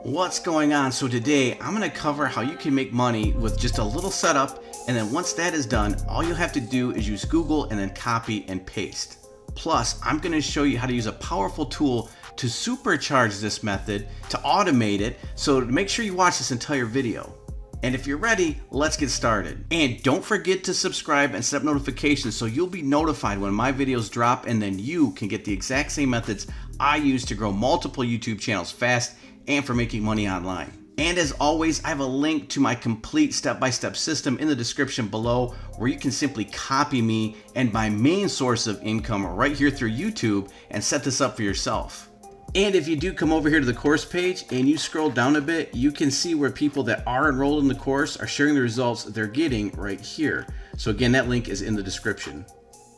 What's going on? So today I'm going to cover how you can make money with just a little setup, and then once that is done, all you have to do is use Google and then copy and paste. Plus, I'm going to show you how to use a powerful tool to supercharge this method, to automate it, so make sure you watch this entire video. And if you're ready, let's get started. And don't forget to subscribe and set up notifications so you'll be notified when my videos drop, and then you can get the exact same methods I use to grow multiple YouTube channels fast and for making money online. And as always, I have a link to my complete step-by-step system in the description below, where you can simply copy me and my main source of income right here through YouTube and set this up for yourself. And if you do come over here to the course page and you scroll down a bit, you can see where people that are enrolled in the course are sharing the results they're getting right here. So again, that link is in the description.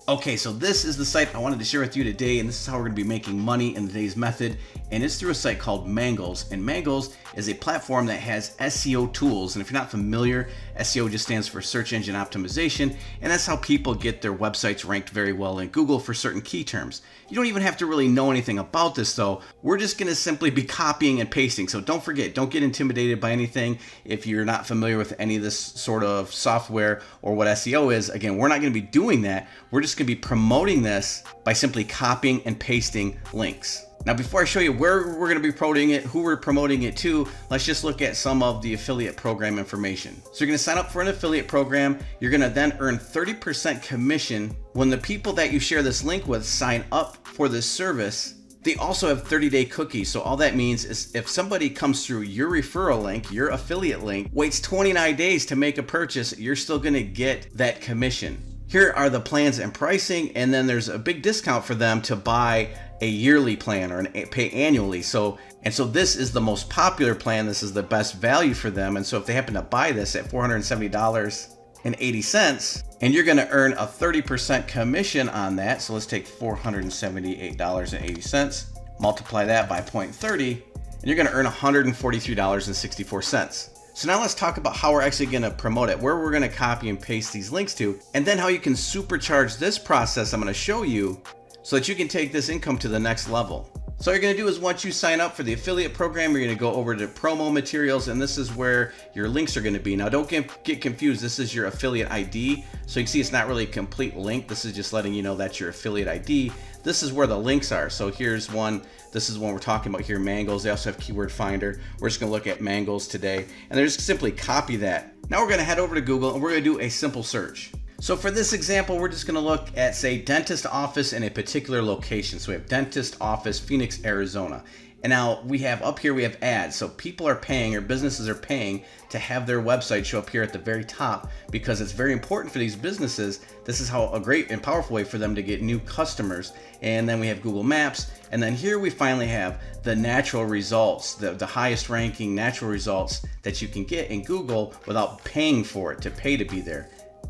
Okay, so this is the site I wanted to share with you today, and this is how we're going to be making money in today's method, and it's through a site called Mangles. And Mangles is a platform that has SEO tools, and if you're not familiar, SEO just stands for search engine optimization, and that's how people get their websites ranked very well in Google for certain key terms. You don't even have to really know anything about this though. We're just going to simply be copying and pasting, so don't forget, don't get intimidated by anything if you're not familiar with any of this sort of software or what SEO is. Again, we're not going to be doing that. We're just going to be promoting this by simply copying and pasting links. Now, before I show you where we're going to be promoting it, who we're promoting it to, let's just look at some of the affiliate program information. So you're going to sign up for an affiliate program. You're going to then earn 30% commission when the people that you share this link with sign up for this service. They also have 30-day cookies. So all that means is if somebody comes through your referral link, your affiliate link, waits 29 days to make a purchase, you're still going to get that commission. Here are the plans and pricing, and then there's a big discount for them to buy a yearly plan or pay annually. So this is the most popular plan. This is the best value for them. And so if they happen to buy this at $470.80, and you're going to earn a 30% commission on that. So let's take $478.80, multiply that by 0.30, and you're going to earn $143.64. So now let's talk about how we're actually going to promote it, where we're going to copy and paste these links to, and then how you can supercharge this process I'm going to show you so that you can take this income to the next level. So all you're going to do is once you sign up for the affiliate program, you're going to go over to promo materials, and this is where your links are going to be. Now don't get confused. This is your affiliate ID. So you can see it's not really a complete link. This is just letting you know that's your affiliate ID. This is where the links are. So here's one. This is one we're talking about here, Mangles. They also have Keyword Finder. We're just going to look at Mangles today, and then just simply copy that. Now we're going to head over to Google, and we're going to do a simple search. So for this example, we're just going to look at, say, dentist office in a particular location. So we have dentist office, Phoenix, Arizona. And now we have up here, we have ads. So people are paying, or businesses are paying to have their website show up here at the very top, because it's very important for these businesses. This is how a great and powerful way for them to get new customers. And then we have Google Maps. And then here we finally have the natural results, the highest ranking natural results that you can get in Google without paying for it, to pay to be there.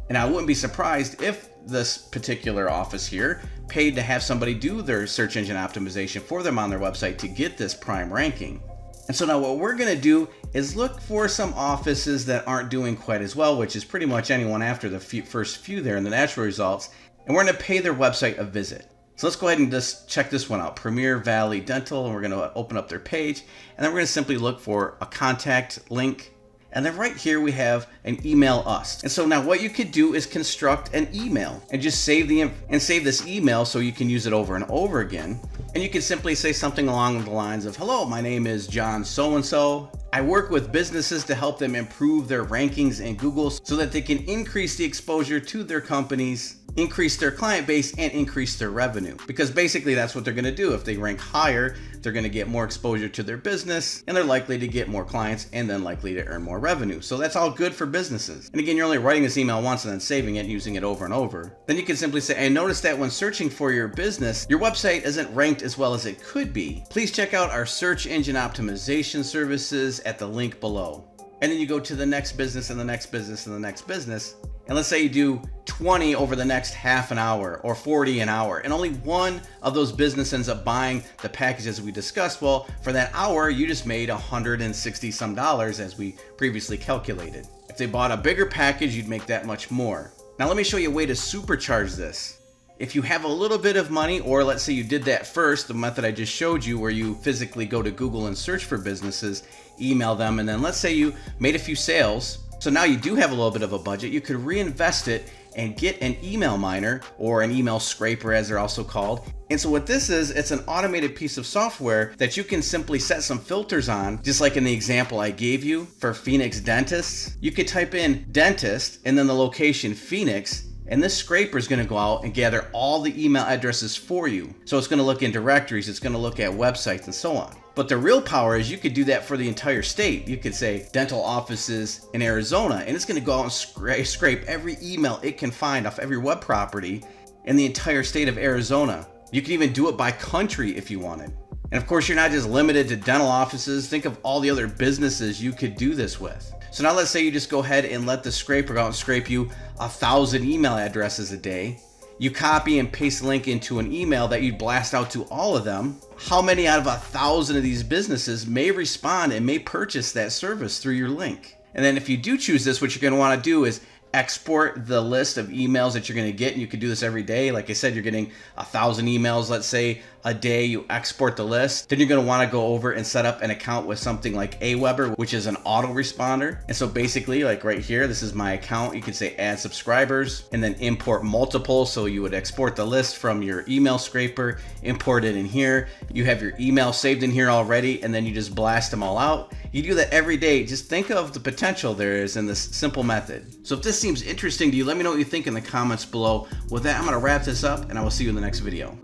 And I wouldn't be surprised if this particular office here paid to have somebody do their search engine optimization for them on their website to get this prime ranking. And so now what we're going to do is look for some offices that aren't doing quite as well, which is pretty much anyone after the first few there in the natural results. And we're going to pay their website a visit. So let's go ahead and just check this one out, Premier Valley Dental, and we're going to open up their page. And then we're going to simply look for a contact link. And then right here we have an email us. And so now what you could do is construct an email and just save this email so you can use it over and over again. And you can simply say something along the lines of, hello, my name is John so-and-so. I work with businesses to help them improve their rankings in Google so that they can increase the exposure to their companies, increase their client base, and increase their revenue. Because basically that's what they're going to do. If they rank higher, they're going to get more exposure to their business, and they're likely to get more clients, and then likely to earn more revenue. So that's all good for businesses. And again, you're only writing this email once and then saving it and using it over and over. Then you can simply say, I noticed that when searching for your business, your website isn't ranked as well as it could be. Please check out our search engine optimization services at the link below. And then you go to the next business and the next business and the next business. And let's say you do 20 over the next half an hour or 40 an hour, and only one of those businesses ends up buying the packages we discussed. Well, for that hour, you just made $160 some as we previously calculated. If they bought a bigger package, you'd make that much more. Now let me show you a way to supercharge this. If you have a little bit of money, or let's say you did that first, the method I just showed you where you physically go to Google and search for businesses, email them, and then let's say you made a few sales. So now you do have a little bit of a budget, you could reinvest it and get an email miner, or an email scraper as they're also called. And so what this is, it's an automated piece of software that you can simply set some filters on, just like in the example I gave you for Phoenix dentists. You could type in dentist and then the location Phoenix, and this scraper is going to go out and gather all the email addresses for you. So it's going to look in directories, it's going to look at websites and so on. But the real power is you could do that for the entire state. You could say dental offices in Arizona, and it's going to go out and scrape every email it can find off every web property in the entire state of Arizona. You can even do it by country if you wanted. And of course, you're not just limited to dental offices. Think of all the other businesses you could do this with. So now let's say you just go ahead and let the scraper go out and scrape you 1,000 email addresses a day. You copy and paste the link into an email that you blast out to all of them. How many out of 1,000 of these businesses may respond and may purchase that service through your link? And then if you do choose this, what you're going to want to do is export the list of emails that you're going to get, and you could do this every day. Like I said, you're getting 1,000 emails, let's say a day. You export the list. Then you're going to want to go over and set up an account with something like Aweber, which is an autoresponder. And so basically, like right here, this is my account. You could say add subscribers and then import multiple. So you would export the list from your email scraper, import it in here. You have your email saved in here already, and then you just blast them all out. You do that every day. Just think of the potential there is in this simple method. So if this seems interesting to you, let me know what you think in the comments below. With that, I'm going to wrap this up, and I will see you in the next video.